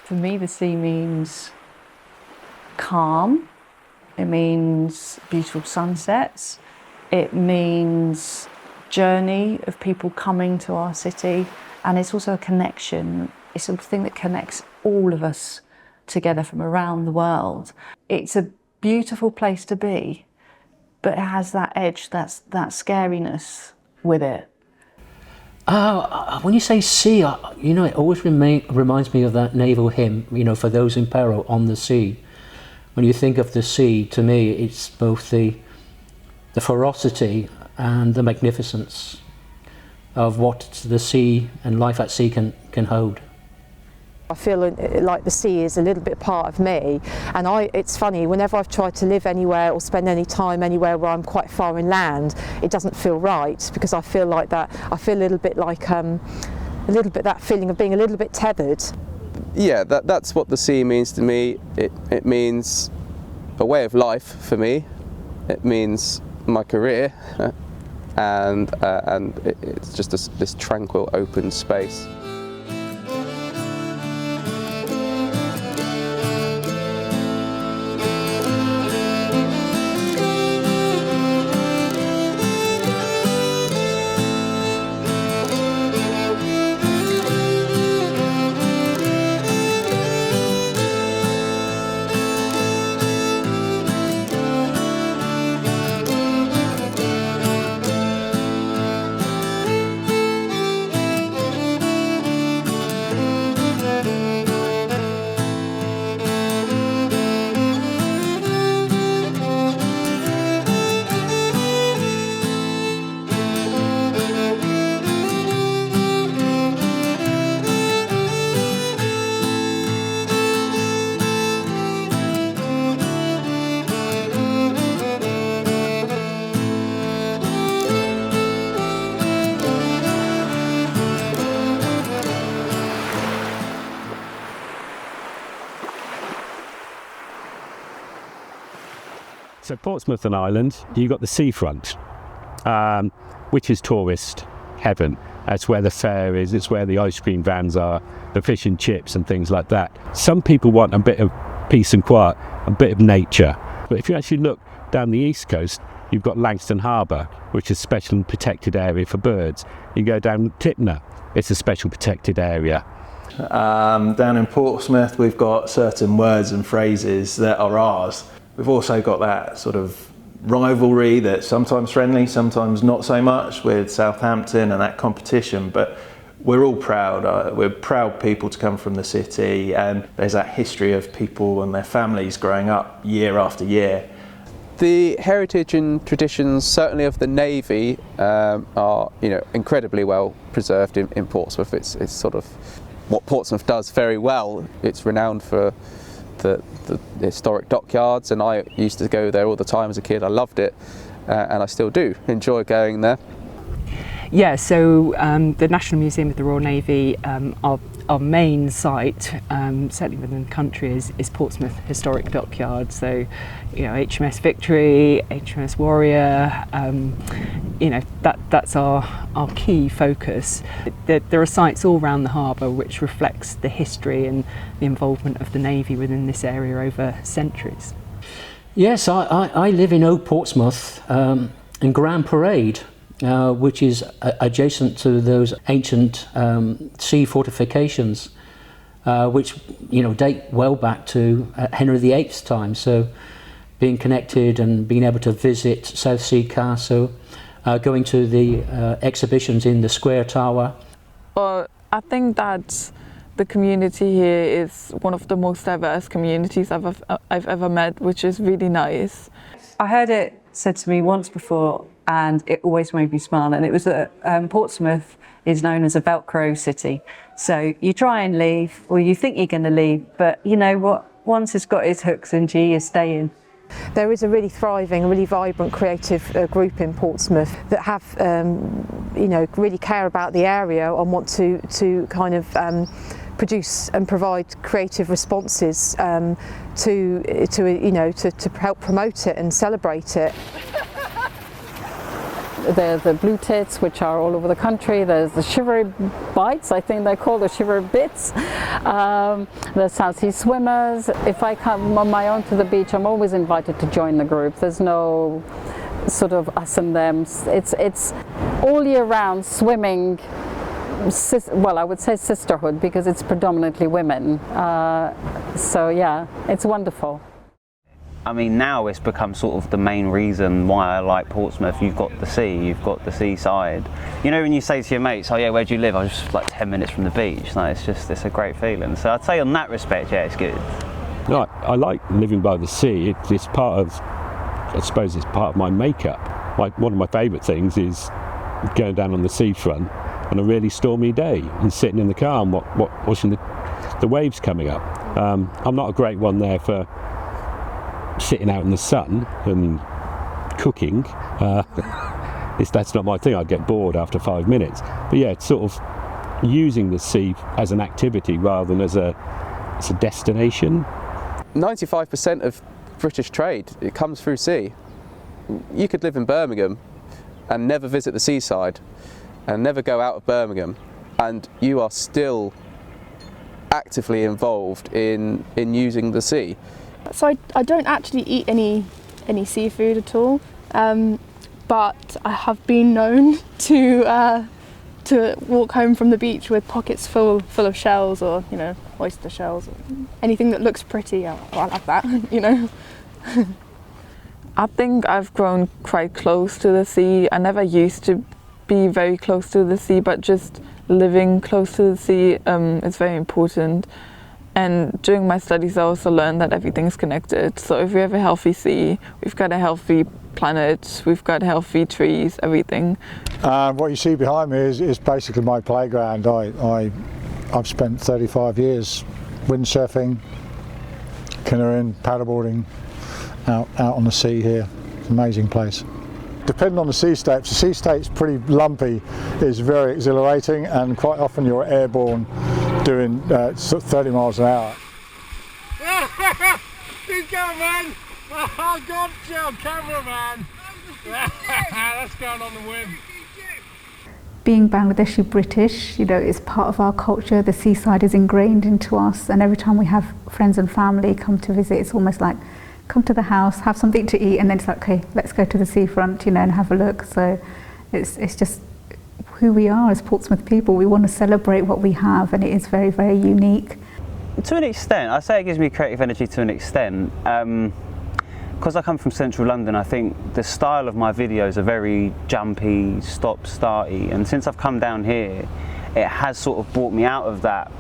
For me, the sea means calm. It means beautiful sunsets. It means journey of people coming to our city. And it's also a connection. It's something that connects all of us together from around the world. It's a beautiful place to be, but it has that edge, that scariness with it. When you say sea, it always reminds me of that naval hymn, for those in peril on the sea. When you think of the sea, to me, it's both the ferocity and the magnificence of what the sea and life at sea can hold. I feel like the sea is a little bit part of me, and it's funny, whenever I've tried to live anywhere or spend any time anywhere where I'm quite far inland, it doesn't feel right, because I feel like that, I feel a little bit like that feeling of being a little bit tethered. Yeah, that's what the sea means to me. It means a way of life for me. It means my career, and it's just this tranquil, open space. So Portsmouth and Island, you've got the seafront, which is tourist heaven. That's where the fair is, it's where the ice cream vans are, the fish and chips and things like that. Some people want a bit of peace and quiet, a bit of nature. But if you actually look down the east coast, you've got Langstone Harbour, which is a special and protected area for birds. You go down Tipner, it's a special protected area. Down in Portsmouth, we've got certain words and phrases that are ours. We've also got that sort of rivalry that's sometimes friendly, sometimes not so much, with Southampton and that competition, but we're all proud. We're proud people to come from the city, and there's that history of people and their families growing up year after year. The heritage and traditions, certainly of the Navy, are incredibly well preserved in Portsmouth. It's sort of what Portsmouth does very well. It's renowned for the historic dockyards, and I used to go there all the time as a kid. I loved it, and I still do enjoy going there. Yeah, so the National Museum of the Royal Navy, our main site, certainly within the country, is Portsmouth Historic Dockyard. So, HMS Victory, HMS Warrior, that's our key focus. There are sites all around the harbour which reflects the history and the involvement of the Navy within this area over centuries. Yes, I live in Old Portsmouth in Grand Parade, which is adjacent to those ancient sea fortifications, which date well back to Henry VIII's time. So, being connected and being able to visit Southsea Castle, going to the exhibitions in the Square Tower. I think that the community here is one of the most diverse communities I've ever met, which is really nice. I heard it said to me once before, and it always made me smile, and it was that Portsmouth is known as a Velcro city. So you try and leave, or you think you're going to leave, but you know what? Once it's got its hooks into you, you're staying. There is a really thriving, really vibrant, creative group in Portsmouth that have, really care about the area and want to kind of produce and provide creative responses to help promote it and celebrate it. the blue tits, which are all over the country. There's the shivery bites, I think they're called, the shivery bits. The South Sea swimmers. If I come on my own to the beach, I'm always invited to join the group. There's no sort of us and them. It's all year round swimming. Well, I would say sisterhood, because it's predominantly women. So yeah, it's wonderful. I mean, now it's become sort of the main reason why I like Portsmouth. You've got the sea, you've got the seaside. You know, when you say to your mates, oh yeah, where do you live? I was just like 10 minutes from the beach. Like, it's a great feeling. So I'd say on that respect, yeah, it's good. No, I like living by the sea. It's part of, I suppose it's part of my makeup. Like, one of my favourite things is going down on the seafront on a really stormy day and sitting in the car and watching the waves coming up. I'm not a great one there for sitting out in the sun and cooking. That's not my thing. I'd get bored after 5 minutes. But yeah, it's sort of using the sea as an activity rather than as a destination. 95% of British trade, it comes through sea. You could live in Birmingham and never visit the seaside and never go out of Birmingham, and you are still actively involved in using the sea. So I don't actually eat any seafood at all, but I have been known to walk home from the beach with pockets full of shells, or oyster shells, or anything that looks pretty. I'll have that, I think I've grown quite close to the sea. I never used to be very close to the sea, but just living close to the sea is very important. And during my studies, I also learned that everything's connected. So if we have a healthy sea, we've got a healthy planet, we've got healthy trees, everything. What you see behind me is basically my playground. I've spent 35 years windsurfing, canoeing, paddleboarding, out on the sea here. It's an amazing place. Depending on the sea state, if the sea state's pretty lumpy, it's very exhilarating, and quite often you're airborne doing 30 miles an hour. He's going, man! Oh, God, on camera, man! That's going on the whim. Being Bangladeshi British, it's part of our culture. The seaside is ingrained into us, and every time we have friends and family come to visit, it's almost like, come to the house, have something to eat, and then it's like, okay, let's go to the seafront, and have a look. So it's just who we are as Portsmouth people. We want to celebrate what we have, and it is very, very unique. To an extent, I say it gives me creative energy to an extent. Because I come from central London, I think the style of my videos are very jumpy, stop-starty, and since I've come down here, it has sort of brought me out of that,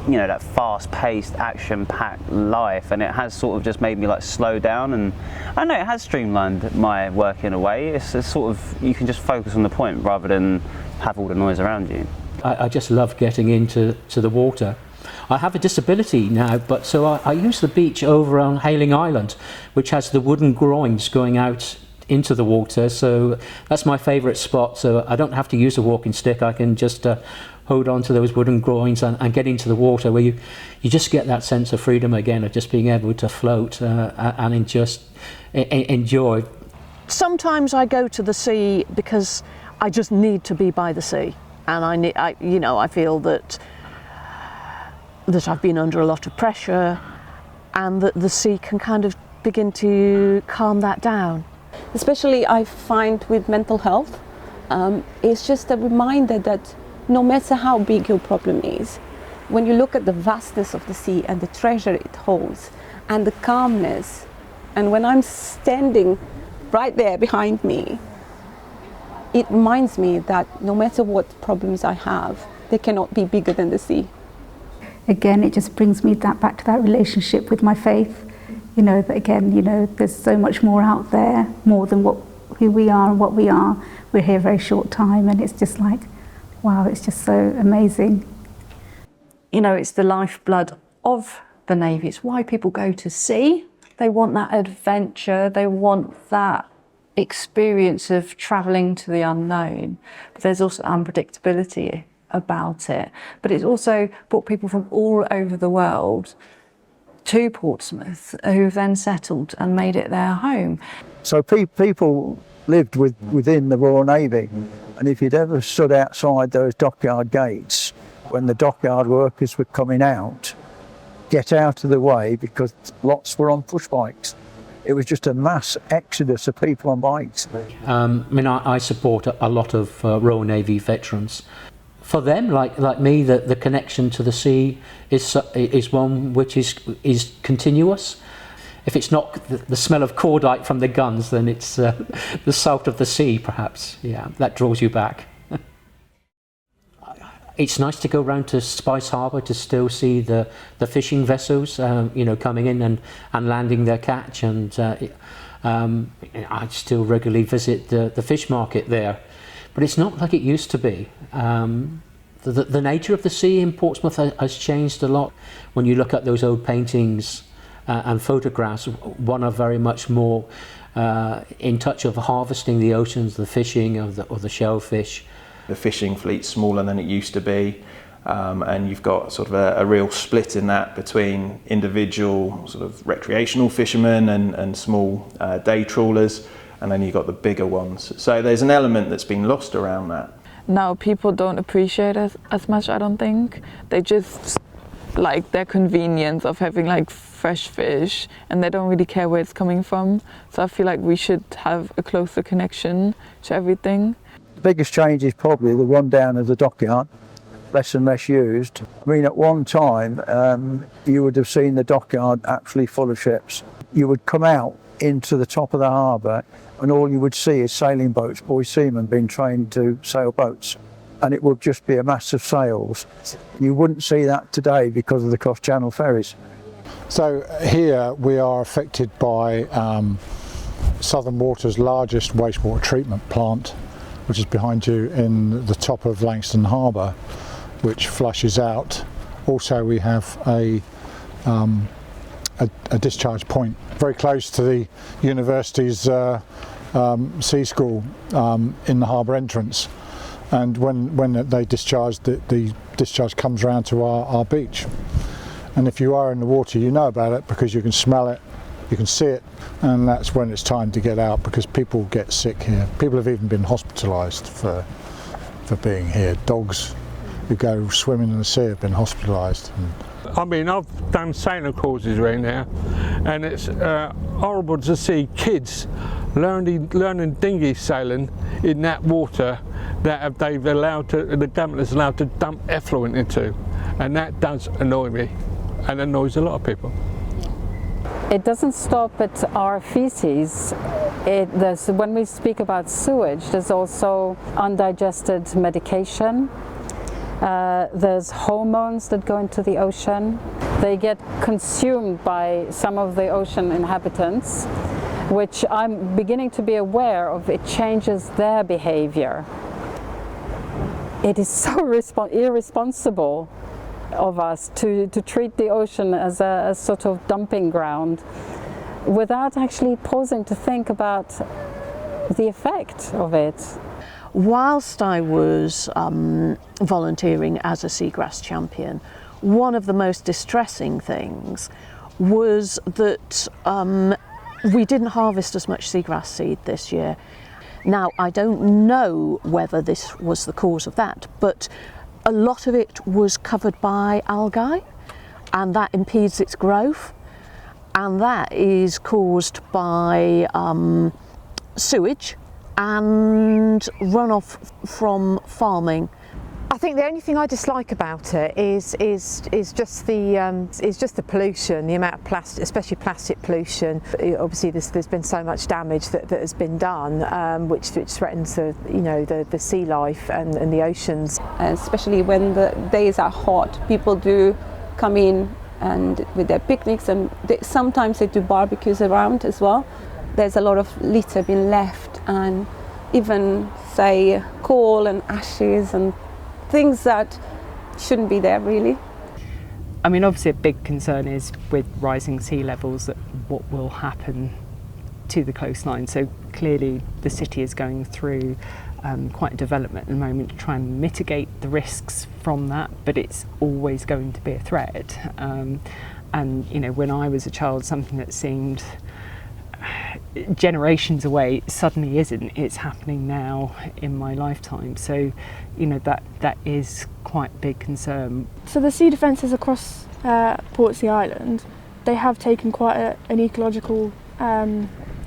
that fast-paced, action-packed life, and it has sort of just made me like slow down, and I know it has streamlined my work in a way. It's sort of, you can just focus on the point rather than have all the noise around you. I just love getting into the water. I have a disability now, but so I use the beach over on Hayling Island, which has the wooden groins going out into the water, so that's my favourite spot. So I don't have to use a walking stick. I can just hold on to those wooden groins and get into the water, where you just get that sense of freedom again, of just being able to float and just enjoy. Sometimes I go to the sea because I just need to be by the sea, and I feel that I've been under a lot of pressure, and that the sea can kind of begin to calm that down. Especially I find with mental health, it's just a reminder that no matter how big your problem is, when you look at the vastness of the sea and the treasure it holds and the calmness, and when I'm standing right there behind me, it reminds me that no matter what problems I have, they cannot be bigger than the sea. Again, it just brings me back to that relationship with my faith. That again, there's so much more out there, more than who we are and what we are. We're here a very short time, and it's just like, wow, it's just so amazing. It's the lifeblood of the Navy. It's why people go to sea. They want that adventure. They want that experience of travelling to the unknown. But there's also unpredictability about it. But it's also brought people from all over the world to Portsmouth who've then settled and made it their home. So people lived within the Royal Navy, and if you'd ever stood outside those dockyard gates when the dockyard workers were coming out, get out of the way because lots were on push bikes. It was just a mass exodus of people on bikes. I support a lot of Royal Navy veterans. For them, like me, the connection to the sea is one which is continuous. If it's not the smell of cordite from the guns, then it's the salt of the sea, perhaps. Yeah, that draws you back. It's nice to go round to Spice Harbour to still see the fishing vessels, coming in and landing their catch, and I still regularly visit the fish market there. But it's not like it used to be. The nature of the sea in Portsmouth has changed a lot. When you look at those old paintings and photographs, one are very much more in touch of harvesting the oceans, the fishing or the shellfish. The fishing fleet's smaller than it used to be, and you've got sort of a real split in that between individual sort of recreational fishermen and small day trawlers, and then you've got the bigger ones. So there's an element that's been lost around that. Now people don't appreciate it as much, I don't think. They just like their convenience of having like fresh fish, and they don't really care where it's coming from. So I feel like we should have a closer connection to everything. The biggest change is probably the rundown of the dockyard, less and less used. I mean, at one time, you would have seen the dockyard actually full of ships. You would come out into the top of the harbour and all you would see is sailing boats, boy seamen being trained to sail boats. And it would just be a mass of sails. You wouldn't see that today because of the cross-channel ferries. So here we are affected by Southern Water's largest wastewater treatment plant, which is behind you in the top of Langston Harbour, which flushes out. Also we have a discharge point very close to the university's sea school in the harbour entrance, and when they discharge, the discharge comes round to our beach, and if you are in the water you know about it because you can smell it, you can see it, and that's when it's time to get out because people get sick here. People have even been hospitalised for being here. Dogs who go swimming in the sea have been hospitalised. I mean, I've done sailing courses right now, and it's horrible to see kids learning dinghy sailing in that water that the government has allowed to dump effluent into, and that does annoy me, and annoys a lot of people. It doesn't stop at our feces. When we speak about sewage, there's also undigested medication. There's hormones that go into the ocean. They get consumed by some of the ocean inhabitants, which I'm beginning to be aware of. It changes their behavior. It is so irresponsible of us to treat the ocean as a sort of dumping ground without actually pausing to think about the effect of it. Whilst I was volunteering as a seagrass champion, one of the most distressing things was that we didn't harvest as much seagrass seed this year. Now, I don't know whether this was the cause of that, but a lot of it was covered by algae, and that impedes its growth, and that is caused by sewage and runoff from farming. I think the only thing I dislike about it is just the pollution, the amount of plastic, especially plastic pollution. Obviously, there's been so much damage that has been done, which threatens the sea life and the oceans. Especially when the days are hot, people do come in and with their picnics, and sometimes they do barbecues around as well. There's a lot of litter being left, and even say coal and ashes and things that shouldn't be there really. I mean, obviously a big concern is with rising sea levels that what will happen to the coastline. So clearly the city is going through quite a development at the moment to try and mitigate the risks from that, but it's always going to be a threat. And you know, when I was a child, something that seemed generations away suddenly isn't. It's happening now in my lifetime. So, you know, that is quite a big concern. So the sea defences across Portsea Island, they have taken quite an ecological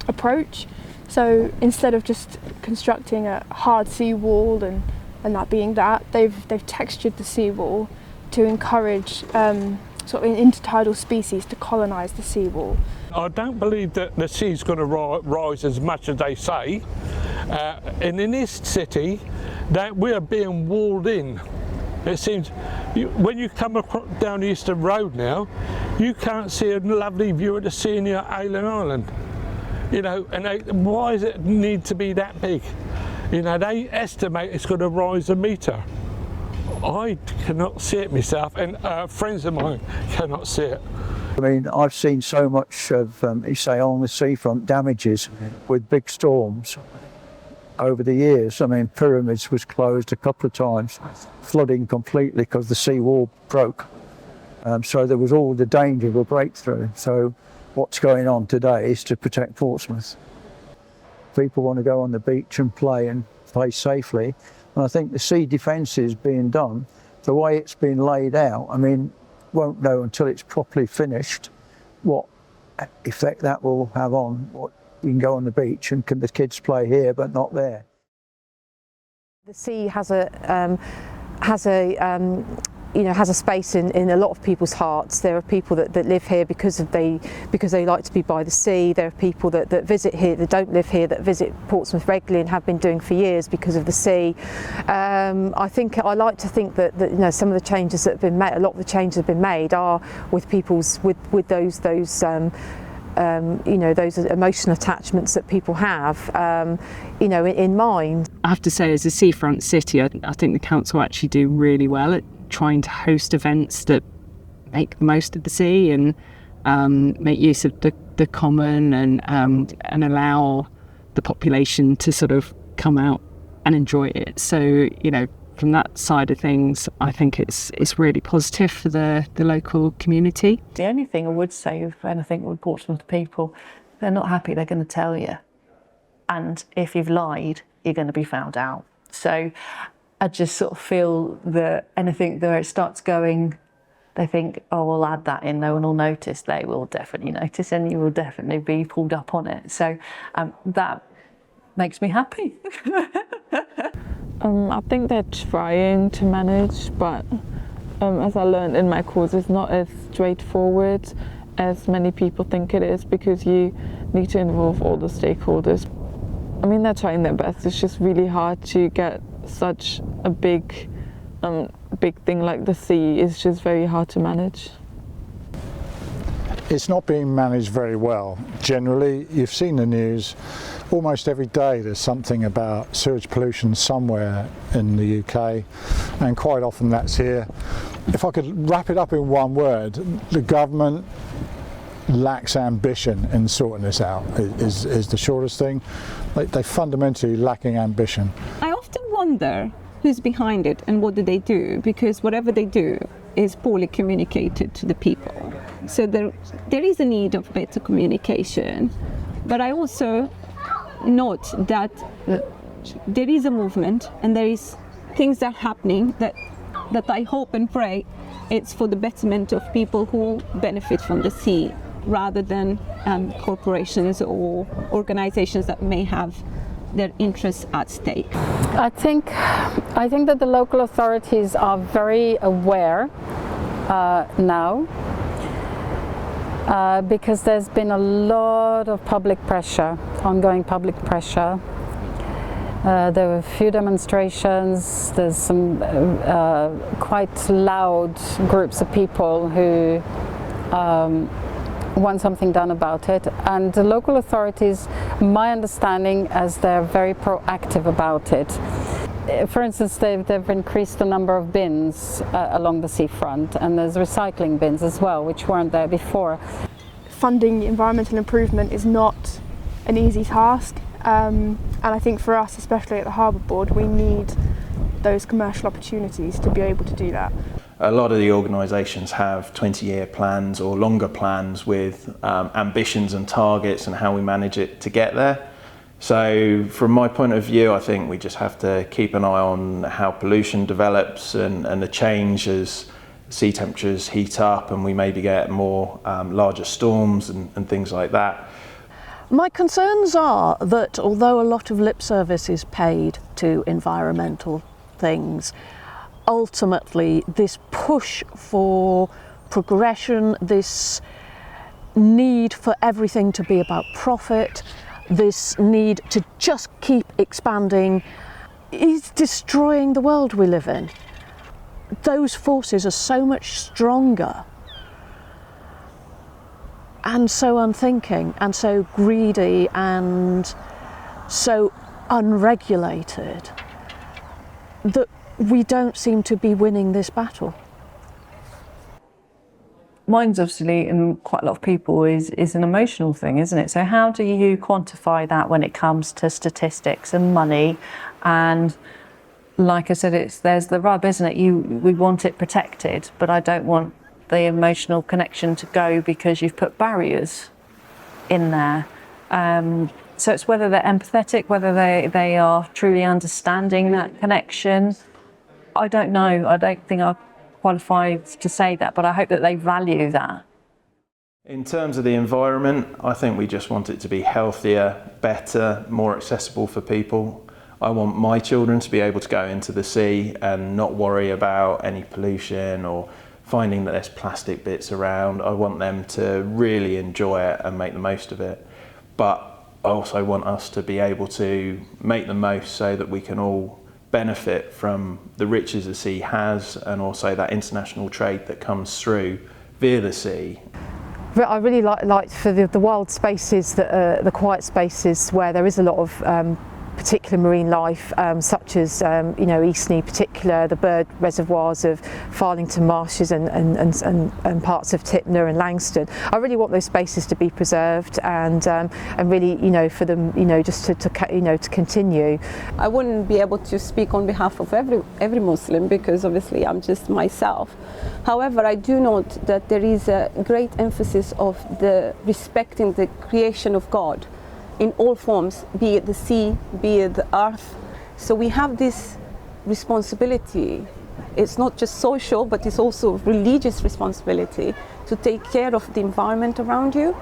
approach. So instead of just constructing a hard seawall and that being that, they've textured the seawall to encourage sort of intertidal species to colonise the seawall. I don't believe that the sea's going to rise as much as they say. And in this city, that we're being walled in. It seems when you come across down Eastern Road now, you can't see a lovely view of the sea near Aylen Island. You know, and why does it need to be that big? You know, they estimate it's going to rise a metre. I cannot see it myself, and friends of mine cannot see it. I mean, I've seen so much of, you say, on the seafront damages with big storms over the years. I mean, Pyramids was closed a couple of times, flooding completely because the seawall broke. So there was all the danger of a breakthrough. So what's going on today is to protect Portsmouth. People want to go on the beach and play safely. And I think the sea defence is being done, the way it's been laid out, I mean, won't know until it's properly finished what effect that will have on what you can go on the beach and can the kids play here but not there. The sea has a space in a lot of people's hearts. There are people that live here because they like to be by the sea. There are people that visit here, that don't live here, that visit Portsmouth regularly and have been doing for years because of the sea. I like to think that you know, some of the changes that have been made, a lot of the changes that have been made are with people's with those you know, those emotional attachments that people have, you know, in mind. I have to say, as a seafront city, I think the council actually do really well at trying to host events that make the most of the sea and make use of the common and allow the population to sort of come out and enjoy it. So, you know, from that side of things, I think it's really positive for the local community. The only thing I would say, if anything, with Portsmouth people, they're not happy, they're going to tell you. And if you've lied, you're going to be found out. So I just sort of feel that anything where it starts going, they think, oh, we'll add that in, no one will notice. They will definitely notice and you will definitely be pulled up on it. So that makes me happy. I think they're trying to manage, but as I learned in my course, it's not as straightforward as many people think it is, because you need to involve all the stakeholders. I mean, they're trying their best. It's just really hard to get such a big thing like the sea. It's just very hard to manage. It's not being managed very well. Generally, you've seen the news, almost every day there's something about sewage pollution somewhere in the UK, and quite often that's here. If I could wrap it up in one word, the government lacks ambition in sorting this out, is the shortest thing. They fundamentally lacking ambition. I often wonder who's behind it and what do they do, because whatever they do is poorly communicated to the people. So there is a need of better communication, but I also note that there is a movement and there is things that are happening that I hope and pray it's for the betterment of people who benefit from the sea, rather than corporations or organizations that may have their interests at stake. I think that the local authorities are very aware now, because there's been a lot of public pressure, ongoing public pressure. There were a few demonstrations. There's some quite loud groups of people who want something done about it, and the local authorities, my understanding, as they're very proactive about it. For instance, they've increased the number of bins along the seafront, and there's recycling bins as well, which weren't there before. Funding environmental improvement is not an easy task, and I think for us, especially at the Harbour Board, we need those commercial opportunities to be able to do that. A lot of the organisations have 20-year plans or longer plans with ambitions and targets and how we manage it to get there. So from my point of view, I think we just have to keep an eye on how pollution develops and the change as sea temperatures heat up and we maybe get more larger storms and things like that. My concerns are that although a lot of lip service is paid to environmental things, ultimately this push for progression, this need for everything to be about profit, this need to just keep expanding is destroying the world we live in. Those forces are so much stronger and so unthinking and so greedy and so unregulated that we don't seem to be winning this battle. Mine's obviously, and quite a lot of people, is an emotional thing, isn't it? So how do you quantify that when it comes to statistics and money? And like I said, there's the rub, isn't it? We want it protected, but I don't want the emotional connection to go because you've put barriers in there. So it's whether they're empathetic, whether they are truly understanding that connection. I don't know. I don't think I'm qualified to say that, but I hope that they value that. In terms of the environment, I think we just want it to be healthier, better, more accessible for people. I want my children to be able to go into the sea and not worry about any pollution or finding that there's plastic bits around. I want them to really enjoy it and make the most of it. But I also want us to be able to make the most so that we can all benefit from the riches the sea has and also that international trade that comes through via the sea. I really like for the wild spaces, the quiet spaces where there is a lot of particular marine life, such as Eastney particular, the bird reservoirs of Farlington Marshes and parts of Tipner and Langston. I really want those spaces to be preserved and really for them just to continue. I wouldn't be able to speak on behalf of every Muslim because obviously I'm just myself. However, I do note that there is a great emphasis of the respecting the creation of God in all forms, be it the sea, be it the earth. So we have this responsibility. It's not just social, but it's also religious responsibility to take care of the environment around you.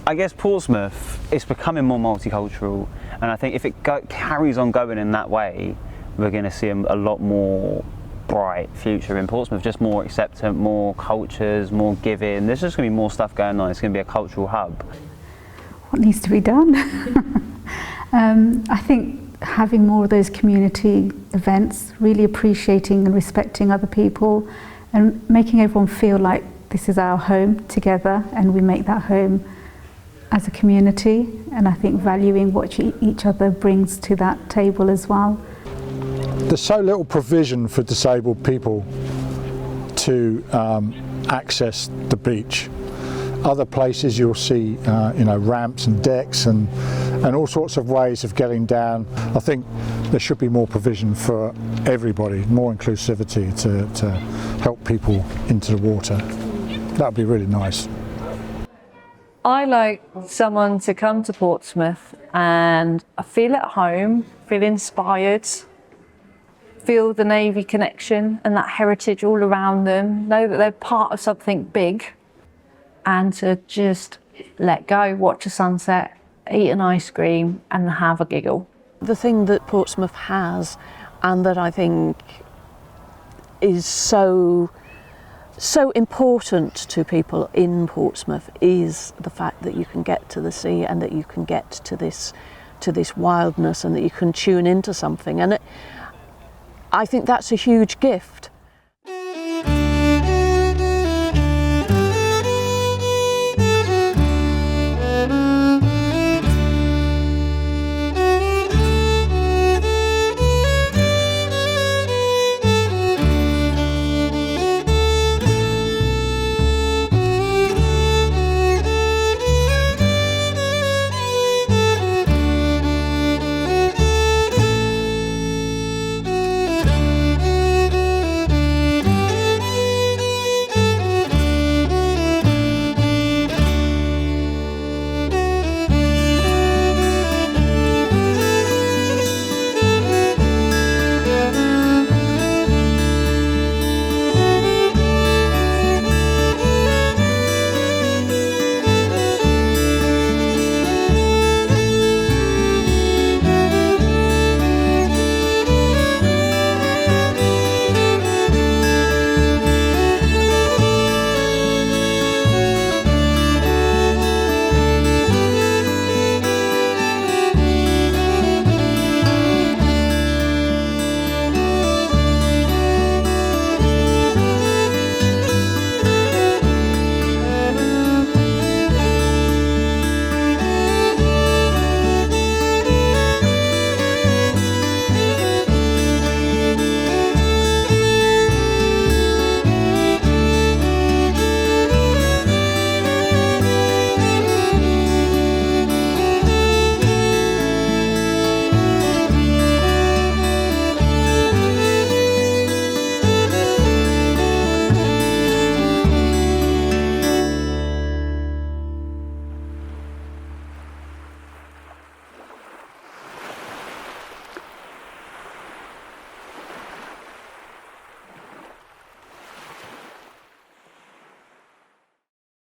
I guess Portsmouth is becoming more multicultural, and I think if it carries on going in that way, we're going to see a lot more bright future in Portsmouth, just more acceptance, more cultures, more giving. There's just going to be more stuff going on. It's going to be a cultural hub. What needs to be done? I think having more of those community events, really appreciating and respecting other people and making everyone feel like this is our home together and we make that home as a community, and I think valuing what each other brings to that table as well. There's so little provision for disabled people to access the beach. Other places you'll see ramps and decks and all sorts of ways of getting down. I think there should be more provision for everybody, more inclusivity to help people into the water. That would be really nice. I like someone to come to Portsmouth and feel at home, feel inspired, feel the Navy connection and that heritage all around them, know that they're part of something big, and to just let go, watch a sunset, eat an ice cream and have a giggle. The thing that Portsmouth has and that I think is so important to people in Portsmouth is the fact that you can get to the sea and that you can get to this wildness and that you can tune into something, and I think that's a huge gift